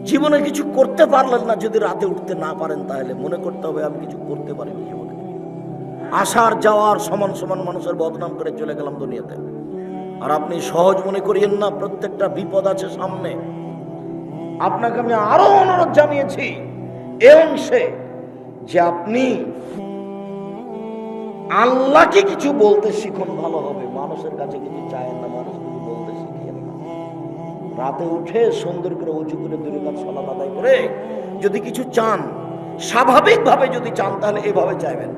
জীবনে কিছু করতে পারলেন না, যদি রাতে উঠতে না পারেন তাহলে মনে করতে হবে আমি কিছু করতে পারিনি জীবনে। আসার যাওয়ার সমান সমান মানুষের বদনাম করে চলে গেলাম দুনিয়াতে। আর আপনি সহজ মনে করিয়েন না, প্রত্যেকটা বিপদ আছে সামনে। আপনাকে আমি আরো অনুরোধ জানিয়েছি এ অংশে যে আপনি আল্লাহকে কিছু বলতে শিখুন, ভালো হবে। মানুষের কাছে কিছু চায়েন না, মানুষ কিছু বলতে শিখিয়েন না। রাতে উঠে সুন্দর করে উঁচু করে 2 রাকাত সালাত আদায় করে যদি কিছু চান, স্বাভাবিকভাবে যদি চান তাহলে এভাবে চাইবেন,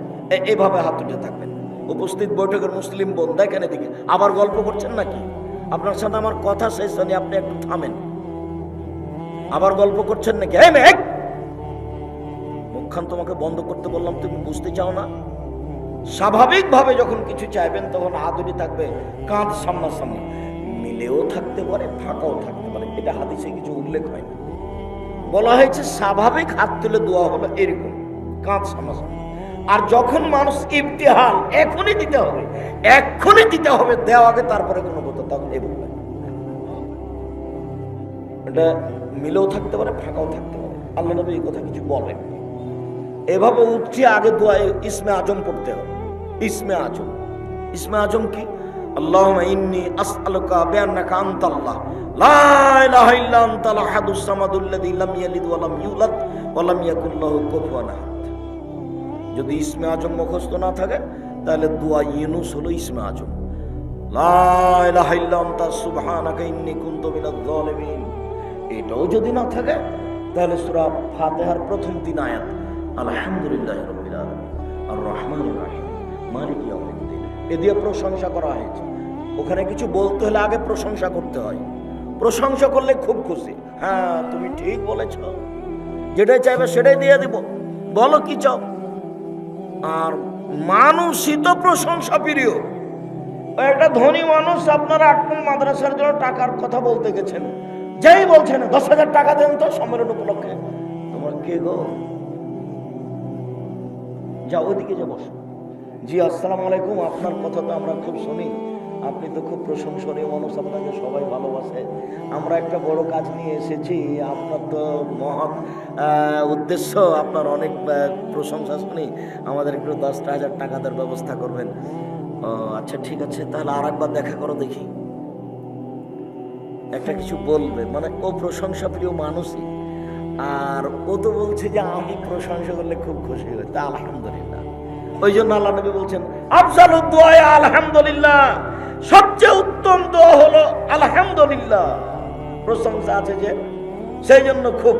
এভাবে হাত উঠে থাকবেন। উপস্থিত বৈঠকের মুসলিম বোন দেখেন এদিকে, আবার গল্প করছেন নাকি? আপনার সাথে আমার কথা শেষ হয়নি, আপনি একটু থামেন। আবার গল্প করছেন নাকি? এই মেঘ, মুখখান তোমাকে বন্ধ করতে বললাম, তুমি বুঝতে চাও না? স্বাভাবিকভাবে যখন কিছু চাইবেন তখন হাত উঠে থাকবে, কাঁধ সামনাসামনি, মিলেও থাকতে পারে ফাঁকাও থাকতে পারে। এটা হাদিসে কিছু উল্লেখ হয় না, বলা হয়েছে স্বাভাবিক হাত তুলে দোয়া হলো এরকম, কাঁধ সামনাসামনি। আর যখন মানুষ ইবতিহাল, এখনই দিতে হবে, এখনই দিতে হবে, দেওয়া আগে তারপরে কোনো কথা, তখন এভাবে এটা মিলেও থাকতে পারে ফাঁকাও থাকতে পারে। আল্লাহ নবী এই কথা কিছু বলেন। এভাবে উঠছে আগে দোয়া ইসমে আজম পড়তে হবে। ইসমে আজম, ইসমে আজম কি? আল্লাহুম্মা ইন্নী আসআলুকা বিআন্নাকা আনতাল্লাহ লা ইলাহা ইল্লা আনতাল আহাদুস সামাদুল্লাযী লাম ইয়ালিদ ওয়া লাম ইউলাদ ওয়া লাম ইয়াকুল লাহু কুফুয়ান আহাদ। যদি ইসমে আজম মুখস্থ না থাকে তাহলে দোয়া ইউনুস হলো ইসমে আজম। লা ইলাহা ইল্লা আনতা সুবহানাকা ইন্নী কুনতু মিনাজ জালিমিন। এটাও যদি না থাকে তাহলে সূরা ফাতিহার প্রথম 3 আয়াত, আলহামদুলিল্লাহি রাব্বিল আলামিন আর রহমানির রহিম মালিকি ইয়াউমিদ্দিন, এ দিয়ে প্রশংসা করা হয়েছে। ওখানে কিছু বলতে হলে আগে প্রশংসা করতে হয়। প্রশংসা করলে খুব খুশি, হ্যাঁ তুমি ঠিক বলেছ, যেটাই চাইবে সেটাই দিয়ে দিব, বলো কি চাও। আর মানুষই তো প্রশংসা প্রিয়। একটা ধনী মানুষ আপনারা 8 মাদ্রাসার জন্য টাকার কথা বলতে গেছেন, যেই বলছেন 10,000 টাকা দেন তো সম্মেলন উপলক্ষে, তোমার কে গো, যাও ওইদিকে যা বসো। জি আসসালামু আলাইকুম, আপনার কথা তো আমরা খুব শুনি, আপনি তো খুব প্রশংসনীয় মানুষ, আপনাকে সবাই ভালোবাসে। আমরা একটা বড় কাজ নিয়ে এসেছি, আপনার তো মহৎ উদ্দেশ্য, আপনার অনেক প্রশংসা শুনি, আমাদের একটু 10,000 টাকা দেওয়ার ব্যবস্থা করবেন। ও আচ্ছা ঠিক আছে, তাহলে আর একবার দেখা করো দেখি। একটা কিছু বলবে, মানে ও প্রশংসা প্রিয় মানুষই। আর ও তো বলছে যে আমি প্রশংসা করলে খুব খুশি হই, তা আলহামদুলিল্লাহ। ওই জন্য আল্লাহ নবী বলছেন আফজালুদ দুআ আলহামদুলিল্লাহ, সবচেয়ে উত্তম দোয়া হলো আলহামদুলিল্লাহ, প্রশংসা আছে যে, সেই জন্য খুব।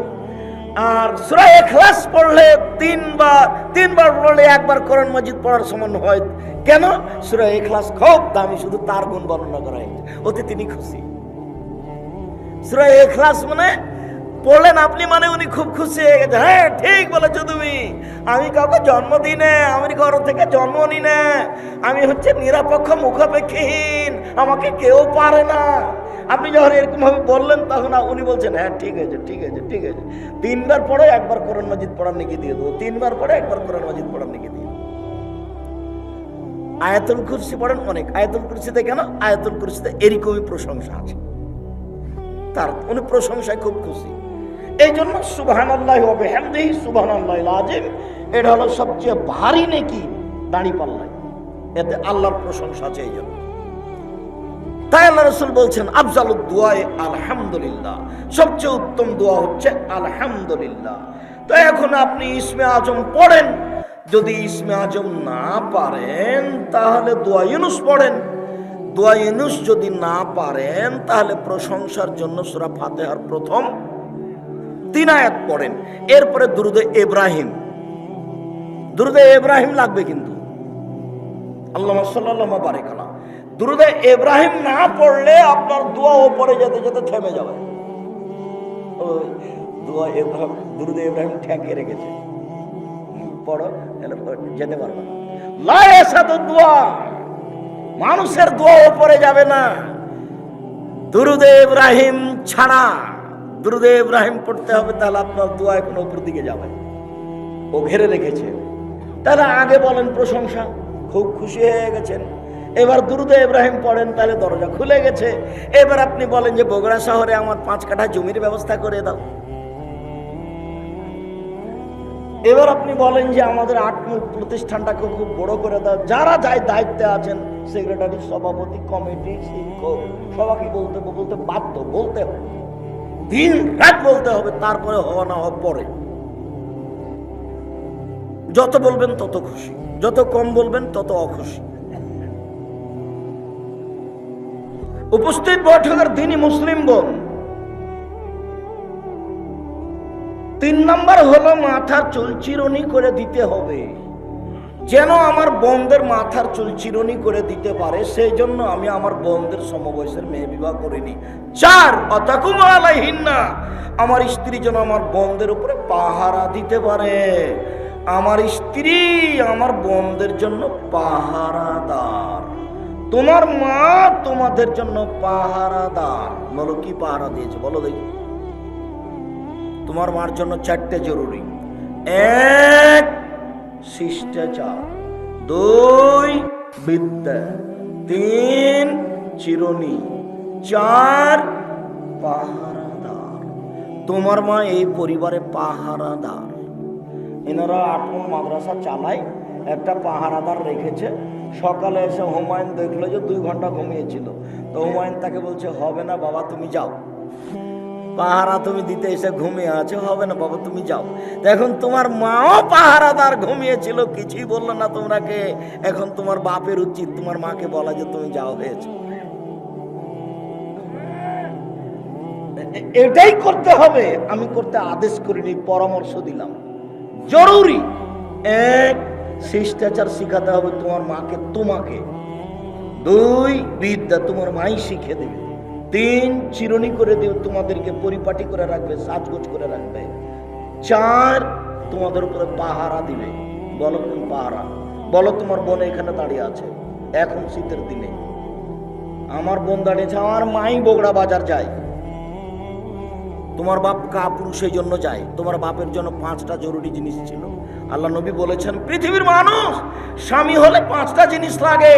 আর সূরা ইখলাস পড়লে 3 বার পড়লে 1 বার কোরআন মাজিদ পড়ার সমান হয়। কেন? সূরা ইখলাস খুব দামি, শুধু তার গুণ বর্ণনা করা হয়েছে, ওতে তিনি খুশি। সূরা ইখলাস মানে পড়লেন আপনি, মানে উনি খুব খুশি হয়ে গেছে, হ্যাঁ ঠিক বলেছো তুমি, আমি কাউকে জন্ম দিই না, আমি ঘর থেকে জন্ম নি না, আমি হচ্ছে নিরপেক্ষ মুখাপেক্ষীহীন, আমাকে কেউ পারে না। আপনি যখন এরকম ভাবে বললেন তখন উনি বলছেন হ্যাঁ ঠিক আছে ঠিক আছে ঠিক আছে, 3 বার পড়ে 1 বার কোরআন মাজিদ পড়ার নেকি দিয়ে দেবো, 3 বার পড়ে 1 বার কোরআন মাজিদ পড়ার নেকি দিয়ে দেবো। আয়াতুল কুরসি পড়েন অনেক, আয়াতুল কুরসিতে কেন? আয়াতুল কুরসিতে এরকমই প্রশংসা আছে, তার উনি প্রশংসায় খুব খুশি। এই জন্য সুবহানাল্লাহি ওয়া বিহামদিহি সুবহানাল্লাহিল আযীম, এটা হলো সবচেয়ে ভারী নেকি দাঁড়িপাল্লায়, এতে আল্লাহর প্রশংসা আছে। এই জন্য তাই আল্লাহ রাসূল বলছেন আফজালুদ দুআ আলহামদুলিল্লাহ, সবচেয়ে উত্তম দোয়া হচ্ছে আলহামদুলিল্লাহ। তো এখন আপনি ইসমে আজম পড়েন, যদি ইসমে আজম না পারেন তাহলে দোয়া ইউনুস পড়েন, দোয়া ইউনুস যদি না পারেন তাহলে প্রশংসার জন্য সূরা ফাতিহার প্রথম 3 আয়াত পড়েন। এরপরে দুরুদে ইব্রাহিম, দুরুদে ইব্রাহিম লাগবে কিন্তু, আল্লাহুম্মা সাল্লাল্লাহু বারিক আলা। দুরুদে ইব্রাহিম না পড়লে আপনার দোয়া ওপরে যেতে যেতে থেমে যাবে। ওই দোয়া ইব্রাহিম, দুরুদে ইব্রাহিম ঠেকিয়ে রেখেছে, পড়ো যেতে পারবে না। লা ইয়াসাদু দোয়া, মানুষের দোয়া ওপরে যাবে না, দুরুদে ইব্রাহিম ছাড়া। দুরুদে ইব্রাহিম পড়তে হবে, তাহলে আপনার দোয়া এখন উপর দিকে যাবে, ও ঘিরে রেখেছে। তাহলে আগে বলেন প্রশংসা, খুব খুশি হয়ে গেছেন, এবার দুরুদে ইব্রাহিম পড়েন, তাহলে দরজা খুলে গেছে। এবার আপনি বলেন যে বগুড়া শহরে আমার 5 কাঠা জমির ব্যবস্থা করে দাও। এবার আপনি বলেন যে আমাদের 8 মুখ প্রতিষ্ঠানটাকে খুব বড় করে দাও। যারা যাই দায়িত্বে আছেন, সেক্রেটারি, সভাপতি, কমিটি, শিক্ষক, সবাইকে বলতে বাধ্য, বলতে হবে, দিন রাত বলতে হবে, তারপরে হওয়া না হওয়া পরে। যত বলবেন তত খুশি, যত কম বলবেন তত অখুশি। উপস্থিত বৈঠকের দিনই মুসলিম বোন, 3 নাম্বার হলো মাথার চুল চিরুনি করে দিতে হবে। যেন আমার বোনদের মাথার চুল চিরুনি করে দিতে পারে, সেই জন্য আমি আমার বোনদের সমবয়সের মেয়ে বিবাহ করিনি। 4 অতাকুম আলাইহিন্না, আমার স্ত্রী যেন আমার বোনদের উপরে পাহারা দিতে পারে। আমার স্ত্রী আমার বোনদের জন্য পাহারাদার। তোমার মা তোমাদের জন্য পাহারাদার। বলো কি পাহারা দিয়েছে, বলো দেখি। তোমার মার জন্য 4টে জরুরি: 1 শিষ্টাচার, 2 বিদ্যা, 3 চিরুনি, 4 পাহারাদার। তোমার মা এই পরিবারে পাহারাদার। এনারা 8 মাদ্রাসা চালায়, একটা পাহারাদার রেখেছে। সকালে এসে হুমায়ুন দেখলো যে 2 ঘন্টা ঘুমিয়েছিল, তো হুমায়ুন তাকে বলছে, হবে না বাবা তুমি যাও, পাহারা তুমি দিতে এসে ঘুমিয়ে আছে, হবে না বাবা তুমি যাও। এখন তোমার মাও পাহারাদার ঘুমিয়েছিল, কিছুই বললো না তোমরাকে। এখন তোমার বাপের উচিত তোমার মাকে বলা যে তুমি যাও, হয়েছে। এটাই করতে হবে, আমি করতে আদেশ করিনি, পরামর্শ দিলাম। জরুরি 1 শিষ্টাচার শিখাতে হবে তোমার মাকে, তোমাকে। 2 বিদ্যা, তোমার মাই শিখে দেবে। 3 চিরুনি করে দিও, তোমাদেরকে পরিপাটি করে রাখবে, সাজগোজ করে রাখবে। 4 তোমাদের উপরে পাহারা দিবে। বলো কোন পাহারা? বলো তোমার বোন এখানে দাঁড়িয়ে আছে, এখন শীতের দিনে আমার বোন দাঁড়িয়েছে, আমার মাই বগুড়া বাজার যায়, তোমার বাপ কাপুরুষ সেই জন্য যায়। তোমার বাপের জন্য 5টা জরুরি জিনিস ছিল। আল্লাহ নবী বলেছেন, পৃথিবীর মানুষ স্বামী হলে 5টা জিনিস লাগে।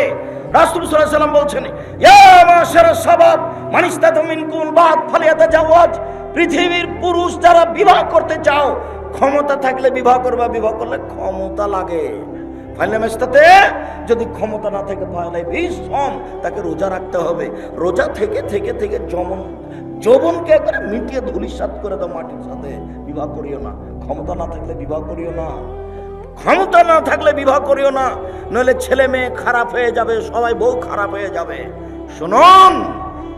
রাসূল সাল্লাল্লাহু আলাইহি ওয়াসাল্লাম বলছেন, ইয়া মাশারাস শাবাব মান ইসতাতা মিনকুম বাত ফালিয়াতাজাওয়াজ। পৃথিবীর পুরুষ যারা বিবাহ করতে চাও, ক্ষমতা থাকলে বিবাহ করবা, বিবাহ করলে ক্ষমতা লাগে। ফাইলামাস্তাতে, যদি ক্ষমতা না থাকে তাহলে ভীষণ তাকে রোজা রাখতে হবে। রোজা থেকে থেকে থেকে যৌবনকে একবারে মিটিয়ে ধূলিসাৎ করে দাও মাটির সাথে। বিবাহ করিও না, ক্ষমতা না থাকলে বিবাহ করিও না, ক্ষমতা না থাকলে বিবাহ করিও না, নইলে ছেলে মেয়ে খারাপ হয়ে যাবে, সবাই বউ খারাপ হয়ে যাবে। শুনুন,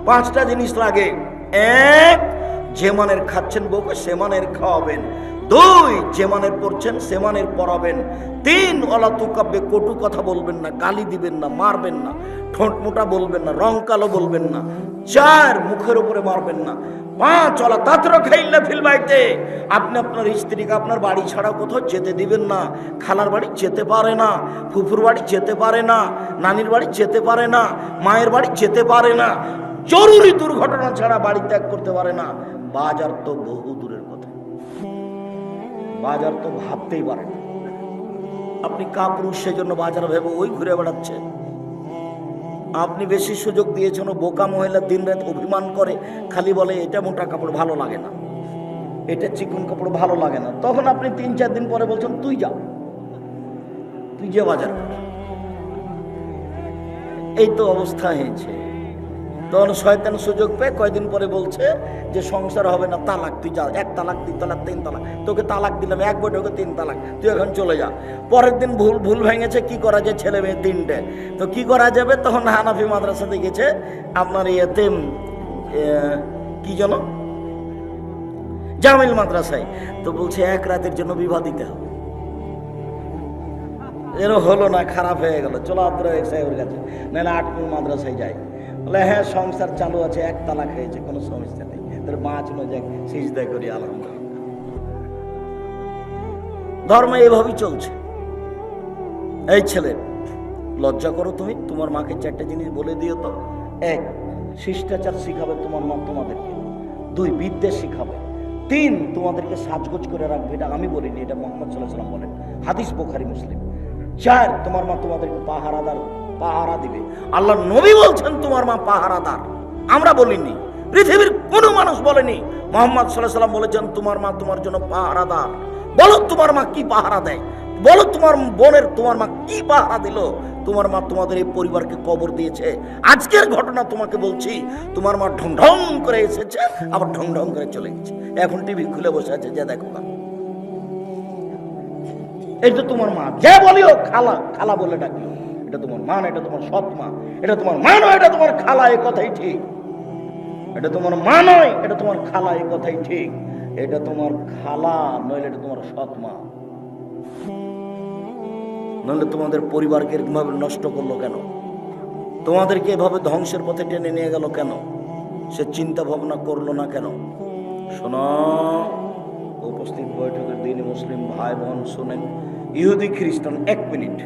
5টা জিনিস লাগে। 1 যে মানের খাচ্ছেন বউকে সে মানের খাওয়াবেন। 2 যে মানের পড়ছেন সে মানের পড়াবেন। 3 অলাতু কাব্যে কটু কথা বলবেন না, গালি দিবেন না, মারবেন না, ঠোঁট মোটা বলবেন না, রং কালো বলবেন না। 4 মুখের উপরে মারবেন না। 5 অলা তাতর খাইল্লা ফিল বাইতে, আপনি আপনার স্ত্রীকে আপনার বাড়ি ছাড়া কোথাও যেতে দিবেন না। খালার বাড়ি যেতে পারে না, ফুফুর বাড়ি যেতে পারে না, নানির বাড়ি যেতে পারে না, মায়ের বাড়ি যেতে পারে না, জরুরি দুর্ঘটনা ছাড়া বাড়ি ত্যাগ করতে পারে না। বাজার তো বহু দূরের কথা, বাজার তো ভাবতেই পারে না। আপনি কাপুরুষ সেজন্য বাজার ভেবে ওই ঘুরে বেড়াচ্ছে। আপনি বেশি সুযোগ দিয়েছেন, বোকা মহিলা দিন রাত অভিমান করে, খালি বলে এটা মোটা কাপড় ভালো লাগে না, এটা চিকন কাপড় ভালো লাগে না। তখন আপনি 3-4 দিন পরে বলছেন তুই যা, তুই যে বাজার কর। এই তো অবস্থা হয়েছে। তখন শয়তান সুযোগ পেয়ে কয়দিন পরে বলছে যে সংসার হবে না, তালাক, তুই যা, 1 তালাক 2 তালাক 3 তালাক, তোকে তালাক দিলাম, 1 বৈঠকে 3 তালাক, তুই এখন চলে যা। পরের দিন ভুল ভেঙেছে, কি করা যায়, ছেলে মেয়ে 3টে, তো কি করা যাবে? তখন হানাফি মাদ্রাসাতে গেছে, আপনার ইয়েতে কি যেন জামিল মাদ্রাসায়, তো বলছে 1 রাতের জন্য বিবাহ দিতে হবে। এর হলো না, খারাপ হয়ে গেল, চলো আপনারা সাহেবের কাছে, নাহলে 8 মাদ্রাসায় যায়। বলে হ্যাঁ সংসার চালু আছে, 1 তালাক হয়েছে, কোনো সমস্যা নেই, তোর বাঁচলো যাক, সিজদা করি আলহামদুলিল্লাহ। ধর্ম এভাবেই চলছে। এই ছেলে, লজ্জা করো তুমি, তোমার মাকে 4টে জিনিস বলে দিও তো। 1 শিষ্টাচার শিখাবে তোমার মা তোমাদেরকে। 2 বিদ্যা শিখাবে। 3 তোমাদেরকে সাজগোজ করে রাখবে। এটা আমি বলিনি, এটা মুহাম্মদ সাল্লাল্লাহু আলাইহি ওয়াসাল্লাম বলেন, হাদিস বুখারী মুসলিম। 4 তোমার মা তোমাদেরকে পাহারাদার পাহারা দিবে। আল্লাহ নবী বলছেন তোমার মা পাহারাদার, আমরা বলিনি, পৃথিবীর কোন মানুষ বলেনি। মুহাম্মদ সাল্লাল্লাহু আলাইহি ওয়াসাল্লাম বলেছেন তোমার মা তোমার জন্য পাহারাদার। বলো তোমার মা কি পাহারা দেয়, বলো তোমার বোনের তোমার মা কি পাহারা দিল। তোমার মা তোমাদের এই পরিবারকে কবর দিয়েছে। আজকের ঘটনা তোমাকে বলছি, তোমার মা ঢং ঢং করে এসেছে, আবার ঢং ঢং করে চলে গেছে। এখন টিভি খুলে বসে আছে, যা দেখো না। এই তো তোমার মা, যা বলিও খালা খালা বলে ডাকিও, এটা তোমার মা না, এটা তোমার সৎ মা। এটা তোমার মা নয়, এটা তোমার খালা, এই কথাই ঠিক। এটা তোমার মা নয়, এটা তোমার খালা, এই কথাই ঠিক। এটা তোমার খালা নইলে এটা তোমার সৎ মা। নইলে তোমাদের পরিবারকে এরকমভাবে নষ্ট করলো কেন? তোমাদেরকে এভাবে ধ্বংসের পথে টেনে নিয়ে গেল কেন? সে চিন্তা ভাবনা করলো না কেন? শোনো, উপস্থিত বৈঠকের দিন মুসলিম ভাই বোন শোনেন, ইহুদি খ্রিস্টান, 1 মিনিট,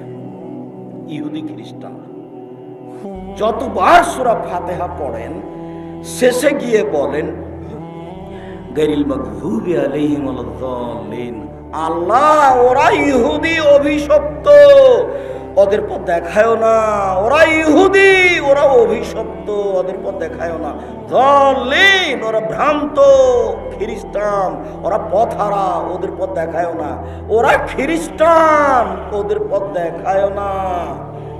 ইহুদি খ্রিস্টান যতবার সূরা ফাতিহা পড়েন শেষে গিয়ে বলেন গায়রিল মাগদুবি আলাইহিম ওয়ালাদ-দাল্লিন। আল্লাহ, ওরা ইহুদি, অভিশপ্ত, ওদের পথ দেখায়ও না। ওরা ইহুদি, ওরা অভিশপ্ত, ওদের পথ দেখায়ও না। দাল্লিন, ওরা ভ্রান্ত খ্রিস্টান, ওরা পথহারা, ওদের পথ দেখায়ও না। ওরা খ্রিস্টান, ওদের পথ দেখায়ও না।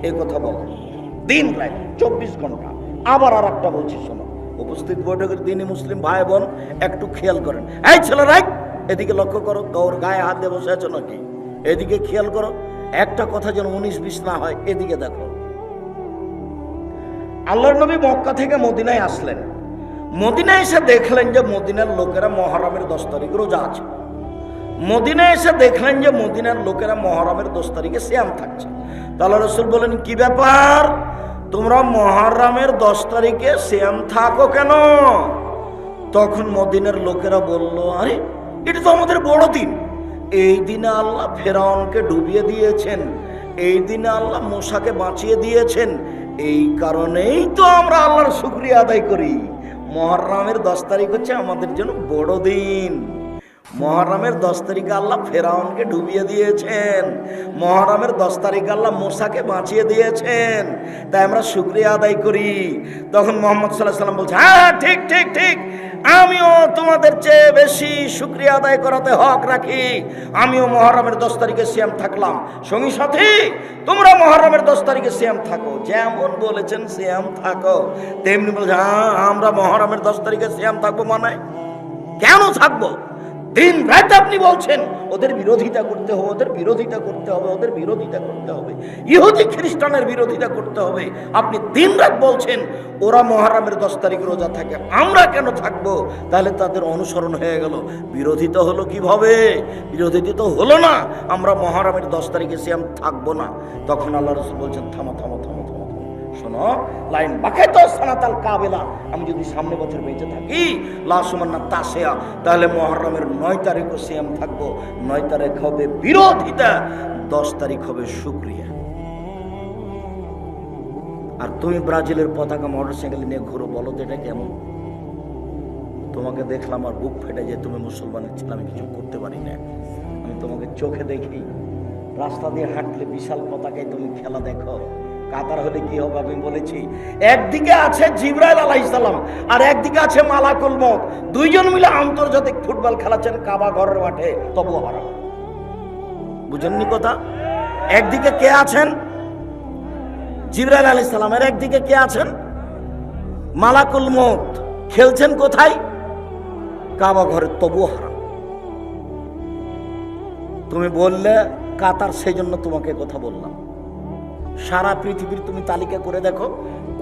এই কথা বল দিন রাত 24 ঘন্টা। আবার আর একটা বলছি, শোনো, উপস্থিত বৈঠকের দিনই মুসলিম ভাই বোন একটু খেয়াল করেন। এই ছেলেরা, এদিকে লক্ষ্য করো, তোর গায়ে হাত দিয়ে বসে আছো নাকি? এদিকে খেয়াল করো, একটা কথা যেন 19-20 না হয়। এদিকে দেখো, আল্লাহর নবী মক্কা থেকে মদিনায় আসলেন। মদিনায় এসে দেখলেন যে মদিনার লোকেরা মুহররমের 10 তারিখ রোজা আছে। মদিনায় এসে দেখলেন যে মদিনার লোকেরা মুহররমের 10 তারিখে সিয়াম থাকছে। তাহলে রাসূল বলেন, কি ব্যাপার, তোমরা মুহররমের 10 তারিখে সিয়াম থাকো কেন? তখন মদিনার লোকেরা বলল, আরে এটা তো আমাদের বড় দিন। এই দিনে আল্লাহ ফেরাউনকে ডুবিয়ে দিয়েছেন, এই দিনে আল্লাহ মূসাকে বাঁচিয়ে দিয়েছেন, এই কারণেই তো আমরা আল্লাহর শুকরিয়া আদায় করি। মুহররমের 10 তারিখ হচ্ছে আমাদের জন্য বড় দিন। মুহররমের 10 তারিখে আল্লাহ ফেরাউনকে ডুবিয়ে দিয়েছেন, মুহররমের 10 তারিখে আল্লাহ মূসাকে বাঁচিয়ে দিয়েছেন, তাই আমরা শুকরিয়া আদায় করি। তখন মুহাম্মদ সাল্লাল্লাহু আলাইহি ওয়াসাল্লাম বলছে, হ্যাঁ ঠিক ঠিক ঠিক, আমিও তোমাদের চেয়ে বেশি শুকরিয়া আদায় করাতে হক রাখি। আমিও মুহররমের 10 তারিখে সিয়াম থাকলাম। সঙ্গী সাথী, তোমরা মুহররমের 10 তারিখে সিয়াম থাকো, যেমন বলেছেন সিয়াম থাকো। তেমনি বলছে, হ্যাঁ আমরা মুহররমের 10 তারিখে সিয়াম থাকবো। মানে কেন থাকবো? দিন রাত আপনি বলছেন ওদের বিরোধিতা করতে হবে, ওদের বিরোধিতা করতে হবে, ওদের বিরোধিতা করতে হবে, ইহুদি খ্রিস্টানের বিরোধিতা করতে হবে। আপনি দিন রাত বলছেন ওরা মুহররমের 10 তারিখ রোজা থাকে, আমরা কেন থাকবো? তাহলে তাদের অনুসরণ হয়ে গেল। বিরোধিতা হলো কিভাবে? বিরোধিতা তো হলো না, আমরা মুহররমের 10 তারিখে সিয়াম থাকবো না। তখন আল্লাহ রাসূল বলছেন, থামো থামো থামো থামো, শোনো, লাইন বাকায় তো সানাতাল কাবেলা, আমি যদি সামনে বছর বেঁচে থাকি লা সুমান্না তাসিয়া, তাহলে মুহররমের 9 তারিখও সিয়াম থাকবো। 9 তারিখ হবে বিরোধিতা, 10 তারিখ হবে শুকরিয়া। আর তুমি ব্রাজিলের পতাকা মোটরসাইকেল নিয়ে ঘুরো, বলো তো এটা কেমন? তোমাকে দেখলাম আর বুক ফেটে যায়, তুমি মুসলমানের ছেলে, আমি কিছু করতে পারি না। আমি তোমাকে চোখে দেখি, রাস্তা দিয়ে হাঁটলে বিশাল পতাকায় তুমি খেলা দেখো। কাতার হলে কি হবে আমি বলেছি, একদিকে আছে জিবরাইল আলাইহিস সালাম আর একদিকে আছে মালাকুল মউত, দুইজন মিলে আন্তর্জাতিক ফুটবল খেলাচ্ছেন কাবা ঘরের মাঠে, তবু হারাম। বুঝেননি কথা? একদিকে কে আছেন? জিবরাইল আলাইহিস সালাম, এর একদিকে কে আছেন? মালাকুল মউত। খেলছেন কোথায়? কাবা ঘরে, তবু হারাম। তুমি বললে কাতার, সেই জন্য তোমাকে কথা বললাম। সারা পৃথিবীর তুমি তালিকা করে দেখো,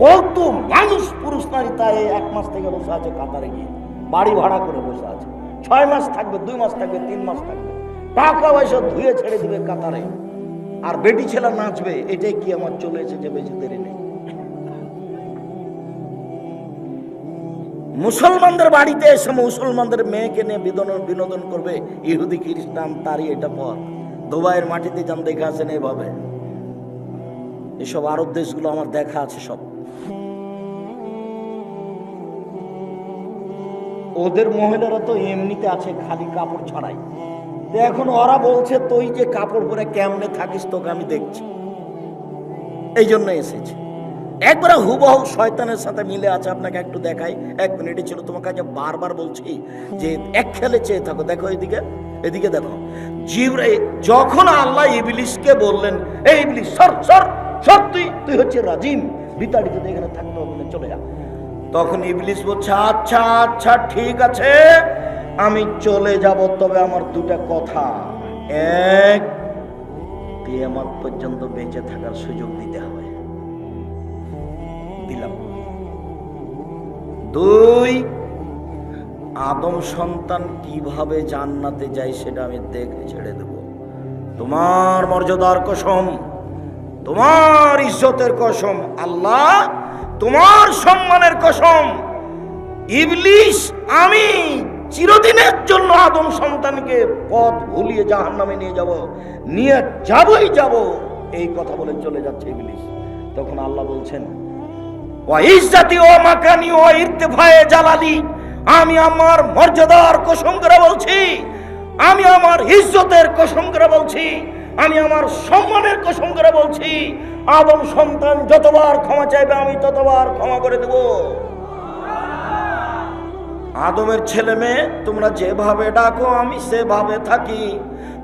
কত মানুষ পুরুষ নারী তাই 1 মাস থেকে বসে আছে কাতারে গিয়ে, বাড়ি ভাড়া করে বসে আছে। 6 মাস থাকবে, 2 মাস থাকবে, 3 মাস থাকবে, টাকা পয়সা ধুয়ে ছেড়ে দিবে কাতারে, আর বেটি ছেলে নাচবে। এটাই কি আমার চলে এসেছে, বেশি দেরি নেই। মুসলমানদের বাড়িতে এসে মুসলমানদের মেয়েকে নিয়ে বিনোদন করবে ইহুদি খ্রিস্টান, তারই এটা পথ। দুবাইয়ের মাটিতে যান, দেখে আছেন এইভাবে। এসব আরব দেশগুলো আমার দেখা আছে সব। ওদের মহিলারা তো এমনিতে আছে খালি কাপড় ছাড়াই। এখন ওরা বলছে তুই যে কাপড় পরে কেমনে থাকিস তোকে আমি দেখছি। এই জন্য এসেছি। একবার হুবহু শয়তানের সাথে মিলে আছে। আপনাকে একটু দেখাই, 1 মিনিটই ছিল। তোমার কাছে বারবার বলছি যে এক খেলে চেয়ে থাকো। দেখো এদিকে, এদিকে দেখো। জিবরাইল যখন আল্লাহ ইবলিসকে বললেন, এই ইবলিস সর সর সর, তুই হচ্ছে রাজিম, বিতাড়িত, এখানে থাকতে হবে না, চলে যা। তখন ইবলিস বলছে, আচ্ছা আচ্ছা ঠিক আছে, আমি চলে যাব, তবে আমার 2টা কথা। এক, কিয়ামত পর্যন্ত বেঁচে থাকার সুযোগ দিতে হবে। দিলাম। 2, আদম সন্তান কিভাবে জান্নাতে যায় সেটা আমি দেখে ছেড়ে দেব। তোমার মর্যাদার কসম, তোমার ইজ্জতের কসম, আল্লাহ তোমার সম্মানের কসম, ইবলিস আমি চিরদিনের জন্য আদম সন্তানকে পথ ভুলিয়ে জাহান্নামে নিয়ে যাবই যাব, এই কথা বলে চলে যাচ্ছে ইবলিস। তখন আল্লাহ বলছেন, ওয়া ইজ্জতি ওয়া মাকানি ওয়া ইরতিফায়ে জালালি, আমি আমার মর্যাদার কসম করে বলছি, আমি আমার ইজ্জতের কসম করে বলছি, আমি আমার সম্মানের কসম করে বলছি, আদম সন্তান যতবার ক্ষমা চাইবে আমি ততবার ক্ষমা করে দেব। আদমের ছেলে মেয়ে তোমরা যেভাবে ডাকো আমি সেভাবে থাকি,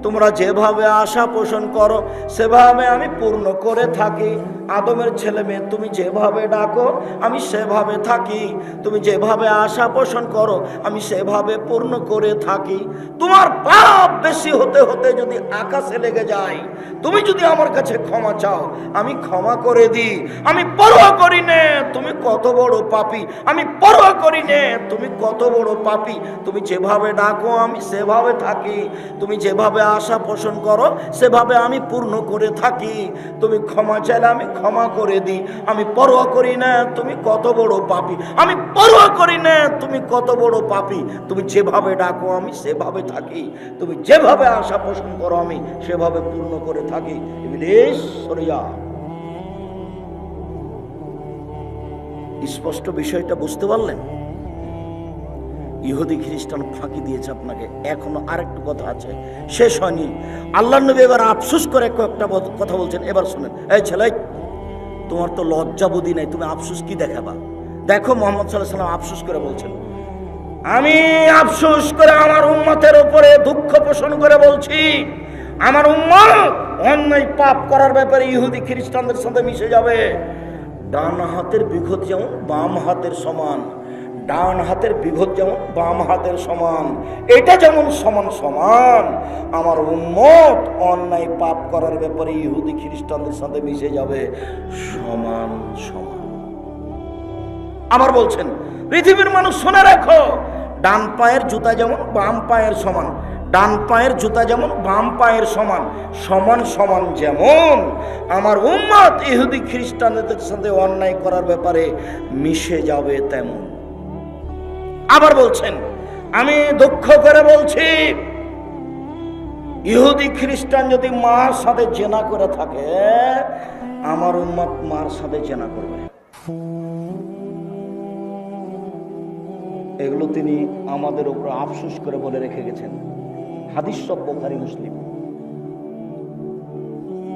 তোমরা যেভাবে আশা পোষণ করো সেভাবে আমি পূর্ণ করে থাকি। আদমের ছেলে মেয়ে তুমি যেভাবে ডাকো আমি সেভাবে থাকি, তুমি যেভাবে আশা পোষণ করো আমি সেভাবে পূর্ণ করে থাকি। তোমার পাপ বেশি হতে হতে যদি আকাশে লেগে যায়, তুমি যদি আমার কাছে ক্ষমা চাও আমি ক্ষমা করে দিই। আমি পরোয়া করি না তুমি কত বড় পাপী, আমি পরোয়া করি না তুমি কত বড় পাপী। তুমি যেভাবে ডাকো আমি সেভাবে থাকি, তুমি যেভাবে আশা পোষণ করো সেভাবে আমি পূর্ণ করে থাকি। তুমি ক্ষমা চাইলে আমি ক্ষমা করে দিই। আমি পরোয়া করি না তুমি কত বড় পাপী, আমি পরোয়া করি না তুমি কত বড় পাপী। তুমি যেভাবে ডাকো আমি সেভাবে থাকি, তুমি যেভাবে আশা পোষণ করো আমি সেভাবে পূর্ণ করে থাকি। ইবলিস সরে যা। স্পষ্ট বিষয়টা বুঝতে পারলেন? ইহুদি খ্রিস্টান ফাঁকি দিয়েছে আপনাকে। এখনো আরেকটু কথা আছে, শেষ হয়নি। আল্লাহর নবী এবার আফসোস করে একটা কথা বলছেন, এবার শুনেন। এই ছেলে, তোমার তো লজ্জা বুদ্ধি নাই, তুমি আফসোস কি দেখাবা? দেখো মুহাম্মদ সাল্লাল্লাহু আলাইহি ওয়াসাল্লাম আফসোস করে বলছেন, আমি আফসোস করে আমার উম্মতের উপরে দুঃখ পোষণ করে বলছি, আমার উম্মত অন্যায় পাপ করার ব্যাপারে ইহুদি খ্রিস্টানদের সাথে মিশে যাবে। ডান হাতের বিঘত যেমন বাম হাতের সমান, ডান হাতের বিঘত যেমন বাম হাতের সমান, এটা যেমন সমান সমান, আমার উম্মত অন্যায় পাপ করার ব্যাপারে ইহুদি খ্রিস্টানদের সাথে মিশে যাবে সমান সমান। আবার বলছেন, পৃথিবীর মানুষ শুনে রাখো, ডান পায়ের জুতা যেমন বাম পায়ের সমান, ডান পায়ের জুতা যেমন বাম পায়ের সমান, সমান সমান যেমন আমার উম্মত ইহুদি খ্রিস্টানদের সাথে অন্যায় করার ব্যাপারে মিশে যাবে তেমন। আবার বলছেন, আমি দুঃখ করে বলছি, ইহুদি খ্রিস্টান যদি মার সাথে জেনা করে থাকে, আমার উম্মত মার সাথে জেনা করবে। এগুলো তিনি আমাদের উপর আফসোস করে বলে রেখে গেছেন। হাদিস সব বুখারী মুসলিম।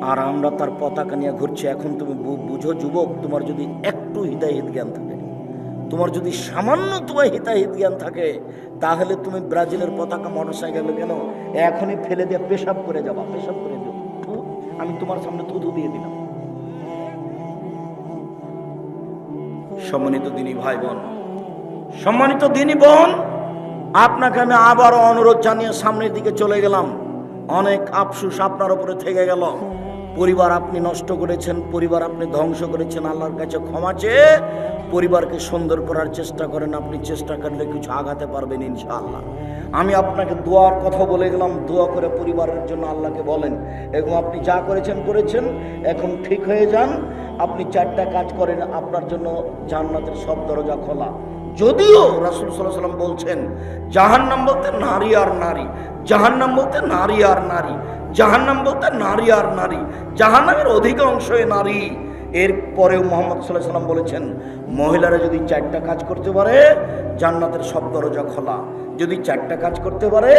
আর আমরা তার পতাকা নিয়ে ঘুরছি। এখন তুমি বুঝো যুবক, তোমার যদি একটু হিদায়াত জ্ঞান থাকে, তোমার যদি সামান্য তোমার হিতাহিত জ্ঞান থাকে, তাহলে তুমি ব্রাজিলের পতাকা মোটরসাইকেলে কেন এখনই ফেলে দিয়ে পেশাব করে যাবা, পেশাব করে দিও। আমি তোমার সামনে থুথু দিয়ে দিলাম। সম্মানিত দিনী ভাই বোন, সম্মানিত দিনী বোন, আপনাকে আমি আবারও অনুরোধ জানিয়ে সামনের দিকে চলে গেলাম। অনেক আফসোস আপনার উপরে থেকে গেল। পরিবার আপনি নষ্ট করেছেন, পরিবার আপনি ধ্বংস করেছেন। আল্লাহর কাছে ক্ষমা চেয়ে পরিবারকে সুন্দর করার চেষ্টা করেন। আপনি চেষ্টা করলে কিছু আগাতে পারবেন ইনশাআল্লাহ। আমি আপনাকে দোয়ার কথা বলে গেলাম, দোয়া করে পরিবারের জন্য আল্লাহকে বলেন। এবং আপনি যা করেছেন, এখন ঠিক হয়ে যান। আপনি 4টা কাজ করেন, আপনার জন্য জান্নাতের সব দরজা খোলা। যদিও রাসূল সাল্লাল্লাহু আলাইহি ওয়াসাল্লাম বলছেন, জাহান্নাম বলতে নারী আর নারী, জাহান্নাম বলতে নারী আর নারী, জাহান্নাম বলতে নারী আর নারী, জাহান্নামের অধিকাংশই নারী। এরপরেও মুহাম্মদ সাল্লাল্লাহু আলাইহি ওয়াসাল্লাম বলেছেন, মহিলারা যদি 4টা কাজ করতে পারে জান্নাতের সব দরজা খোলা। যদি 4টা কাজ করতে পারে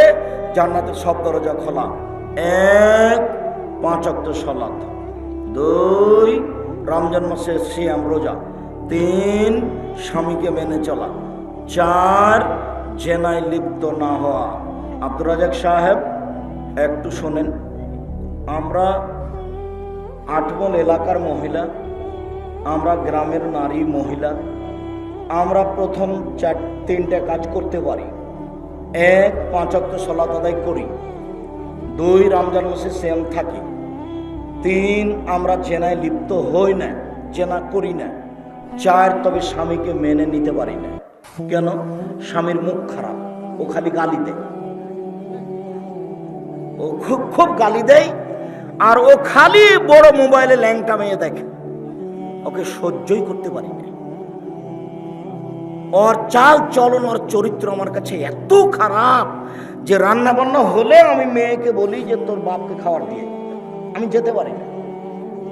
জান্নাতের সব দরজা খোলা। 1, 5 ওয়াক্ত সালাত, 2, রমজান মাসে সিয়াম রোজা। 3 স্বামীকে মেনে চলা। 4 জেনায় লিপ্ত না হওয়া। আব্দুর রাজাক সাহেব একটু শোনেন, আমরা আটমল এলাকার মহিলা, আমরা গ্রামের নারী মহিলা, আমরা প্রথম 3টে কাজ করতে পারি। 1 5 ওয়াক্ত সালাত আদায় করি। 2 রমজান মাসে সিয়াম থাকি। 3 আমরা জেনায় লিপ্ত হই না, জেনা করি না। 4 তবে স্বামীকে মেনে নিতে পারি না। কেন? স্বামীর মুখ খারাপ, ও খালি গালি দেয়, ও খুব গালি দেয়, আর ও খালি বড় মোবাইলে ল্যাংটা মেয়ে দেখে, ওকে সহ্যই করতে পারি না। ওর চাল চলন, ওর চরিত্র আমার কাছে এত খারাপ যে রান্না বান্না হলে আমি মেয়েকে বলি যে তোর বাপকে খাবার দিয়ে, আমি যেতে পারি না।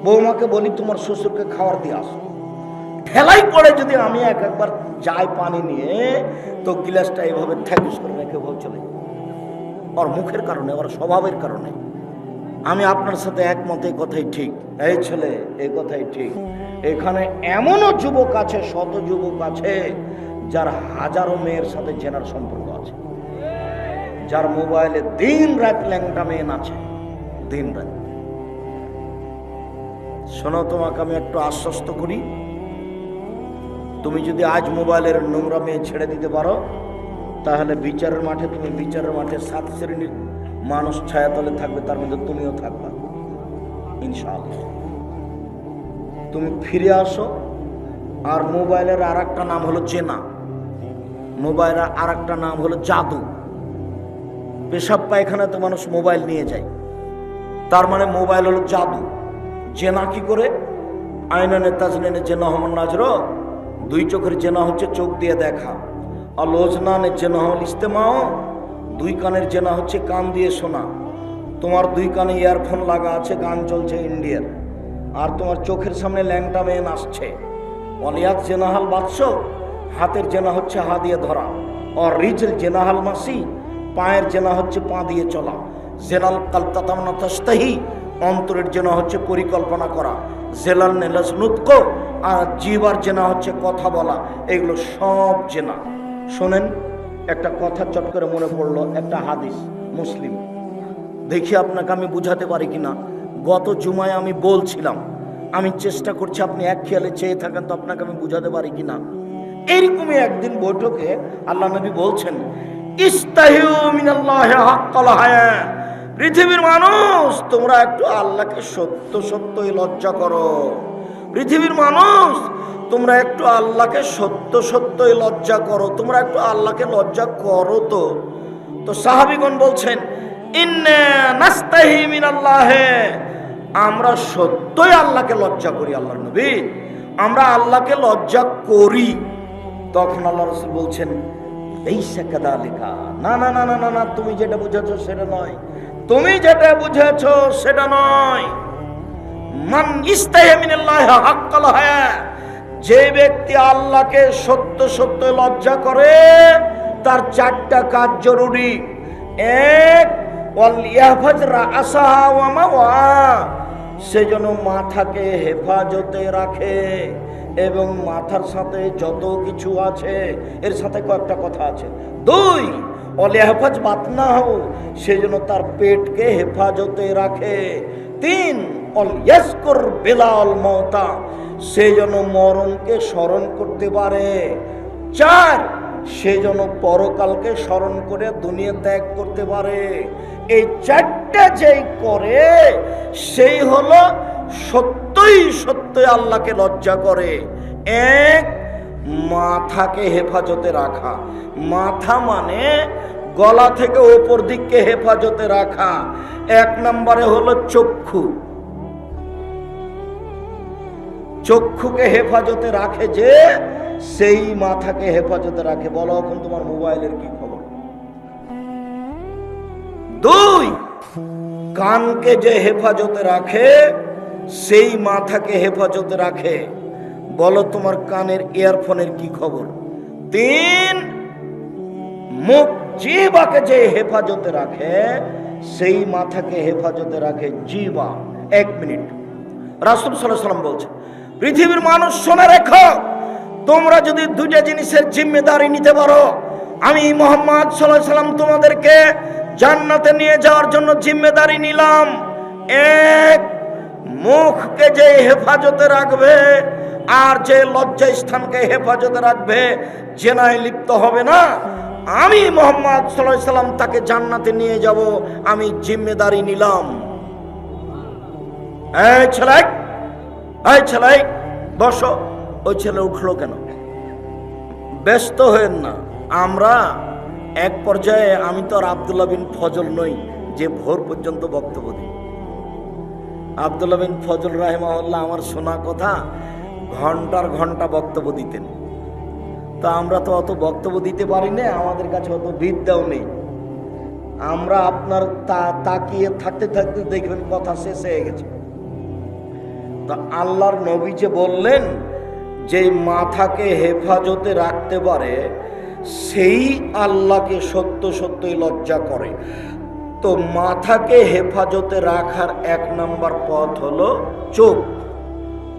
বৌমাকে বলি তোমার শ্বশুরকে খাবার দিয়ে আসো। ঠেলাই পড়ে যদি আমি একবার যাই পানি নিয়ে, তো গিলাসটা এভাবে ঠেকুস করে রেখে চলে যায়। ওর মুখের কারণে, ওর স্বভাবের কারণে। আমি আপনার সাথে একমত, এই কথাই ঠিক। এই ছেলে, এই কথাই ঠিক। এখানে এমনও যুবক আছে, শত যুবক আছে যার হাজারো মেয়ের সাথে জেনার সম্পর্ক আছে, যার মোবাইলে দিন রাত ল্যাংটা মেয়ে আছে, দিন রাত। শোনো, তোমাকে আমি একটু আশ্বস্ত করি, তুমি যদি আজ মোবাইলের নোংরা মেয়ে ছেড়ে দিতে পারো, তাহলে বিচারের মাঠে, তুমি বিচারের মাঠে 7 শ্রেণীর মানুষ ছায়াতলে থাকবে, তার মধ্যে তুমিও থাকবা ইনশাআল্লাহ। তুমি ফিরে আসো। আর মোবাইলের আর একটা নাম হলো জেনা, মোবাইলের আর একটা নাম হলো জাদু। পেশাব পায়খানাতে মানুষ মোবাইল নিয়ে যায়, তার মানে মোবাইল হলো জাদু। জেনা কি করে? আইনানে তাজনেনে জেনা হমন নাজর, 2 চোখের জেনা হচ্ছে চোখ দিয়ে দেখা। আর লোজনানে জেনা হল ইস্তেমাও, 2 কানের জেনা হচ্ছে কান দিয়ে শোনা। তোমার 2 কানে ইয়ারফোন লাগা আছে, গান চলছে ইন্ডিয়ার, আর তোমার চোখের সামনে ল্যাংটা মেয়ে আসছে। অলিয়াত জেনাহাল বাদশ, হাতের জেনা হচ্ছে হা দিয়ে ধরা। আর রিজল জেনাহাল মাসি, পায়ের জেনা হচ্ছে পা দিয়ে চলা। জেনাল কালতাতামনা তাস্তাহি, অন্তরের জেনা হচ্ছে পরিকল্পনা করা। জেলাল নেলাসনুৎক, আর জিবার জেনা হচ্ছে কথা বলা। এগুলো সব জেনা। শোনেন, একটা কথা চট করে মনে পড়লো, একটা হাদিস, মুসলিম। দেখি আপনাকে আমি বুঝাতে পারি কিনা। গত জুমায় আমি বলছিলাম, আমি চেষ্টা করছি আপনি এক খেয়ালে চেয়ে থাকেন, তো আপনাকে আমি বুঝাতে পারি কিনা। এইরকমই একদিন বৈঠকে আল্লাহ নবী বলছেন, ইস্তাহিউ মিনাল্লাহি হাক্কাল হায়া, পৃথিবীর মানুষ তোমরা একটু আল্লাহকে সত্য সত্যই লজ্জা করো। পৃথিবীর মানুষ তোমরা একটু আল্লাহকে সত্য সত্যই লজ্জা করো, তোমরা একটু আল্লাহকে লজ্জা করো। তো সাহাবীগণ বলছেন, ইন্না নাস্তাহি মিনাল্লাহি, আমরা সত্যই আল্লাহকে লজ্জা করি। আল্লাহর নবী, আমরা আল্লাহকে লজ্জা করি। তখন আল্লাহ রাসূল বলছেন, লাইসা কাযালিকা, না না না না না, তুমি যেটা বুঝেছো সেটা নয়, তুমি যেটা বুঝেছো সেটা নয়। মান ইস্তাহি মিনাল্লাহি হাক্কাল হায়া, যে ব্যক্তি আল্লাহকে সত্য সত্য লজ্জা করে, তার 4টা কাজ জরুরি। 1, ওয়াল ইয়াহফাজ রাসাহা ওয়া মাওয়া, সে যেন মাথাকে হেফাজতে রাখে, এবং মাথার সাথে যত কিছু আছে এর সাথে কয়েকটা কথা আছে। 2, ওয়াল ইয়াহফাজ বাতনাহু, সে যেন তার পেটকে হেফাজতে রাখে। 3, ওয়াল ইয়াজকুর বিলাল মাউতা, সে যেন মরণকে স্মরণ করতে পারে। 4, সে যেন পরকালকে স্মরণ করে দুনিয়া ত্যাগ করতে পারে। এই 4টা যেই করে, সেই হলো সত্যই সত্যই আল্লাহকে লজ্জা করে। 1, মাথাকে হেফাজতে রাখা। মাথা মানে গলা থেকে ওপর দিককে হেফাজতে রাখা। 1 নম্বরে হলো চক্ষু। চক্ষুকে হেফাজতে রাখে যে, সেই মাথাকে হেফাজতে রাখে। বলো এখন তোমার মোবাইলের কি খবর? 2, কানকে যে হেফাজতে রাখে, সেই মাথাকে হেফাজতে রাখে। বলো তোমার কানের ইয়ারফোনের কি খবর? 3, মুখ জিহ্বাকে যে হেফাজতে রাখে, সেই মাথাকে হেফাজতে রাখে জিহ্বা। 1 মিনিট, রাসূল সাল্লাল্লাহু আলাইহি ওয়াসাল্লাম বলছে, পৃথিবীর মানুষ শুনে রেখো, তোমরা যদি দুইটা জিনিসের জিম্মেদারি নিতে পারো, আমি মুহাম্মদ সাল্লাল্লাহু আলাইহি সাল্লাম তোমাদেরকে জান্নাতে নিয়ে যাওয়ার জন্য জিম্মেদারি নিলাম। এক, মুখকে যে হেফাজতে রাখবে আর যে লজ্জা স্থানকে হেফাজতে রাখবে, জেনায় লিপ্ত হবে না, আমি মুহাম্মদ সাল্লাল্লাহু আলাইহি সাল্লাম তাকে জান্নাতে নিয়ে যাব, আমি জিম্মেদারি নিলাম। এই ছেলে বসো। ওই ছেলে উঠলো কেন? ব্যস্ত হয়েন না। আমরা এক পর্যায়ে, আমি তো আর আব্দুল্লাহ বিন ফজল নই যে ভোর পর্যন্ত বক্তব্য দিই। আব্দুল্লাহ বিন ফজল রাহিমাহুল্লাহ আমার শোনা কথা ঘন্টার ঘন্টা বক্তব্য দিতেন। তো আমরা তো অত বক্তব্য দিতে পারি না, আমাদের কাছে অত বিদ্যাও নেই। আমরা আপনার তাকিয়ে থাকতে থাকতে দেখবেন কথা শেষ হয়ে গেছে। তো আল্লাহর নবী যে বললেন যে মাথাকে হেফাজতে রাখতে পারে সেই আল্লাহকে সত্য সত্যই লজ্জা করে। তো মাথাকে হেফাজতে রাখার 1 নম্বর পথ হলো চোখ,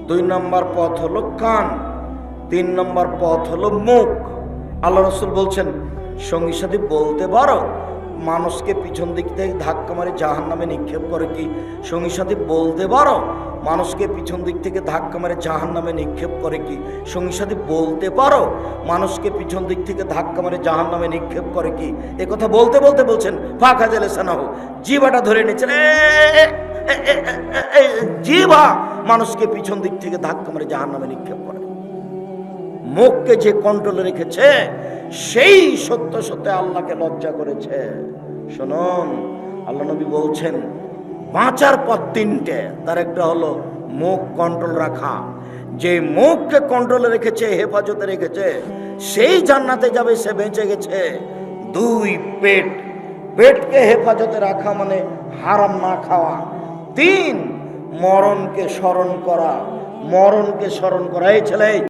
2 নম্বর পথ হলো কান, 3 নম্বর পথ হলো মুখ। আল্লাহ রাসূল বলছেন, সঙ্গী সাথী বলতে পারো মানুষকে পিছন দিক থেকে ধাক্কা মারে জাহান্নামে নিক্ষেপ করে কি? সঙ্গী সাথী বলতে পারো মানুষকে পিছন দিক থেকে ধাক্কা মারে জাহান্নামে নিক্ষেপ করে কি? সঙ্গী সাথী বলতে পারো মানুষকে পিছন দিক থেকে ধাক্কা মারে জাহান্নামে নিক্ষেপ করে কি? এ কথা বলতে বলতে বলছেন ফাঁকা জেলে সানাহু, জিভাটা ধরে নিচ্ছেন, জিভা মানুষকে পিছন দিক থেকে ধাক্কা মারে জাহান্নামে নিক্ষেপ করে। মুখকে যে কন্ট্রোলে রেখেছে সেই সত্য সত্য আল্লাহকে লজ্জা করেছে। শুনুন, আল্লাহ নবী বলছেন বাঁচার পথ 3টে, তার একটা হলো মুখ কন্ট্রোল রাখা। যে মুখকে কন্ট্রোলে রেখেছে, হেফাজতে রেখেছে, সেই জান্নাতে যাবে, সে বেঁচে গেছে। 2, পেটকে হেফাজতে রাখা মানে হারাম না খাওয়া। 3, মরণকে স্মরণ করা। এই ছেলে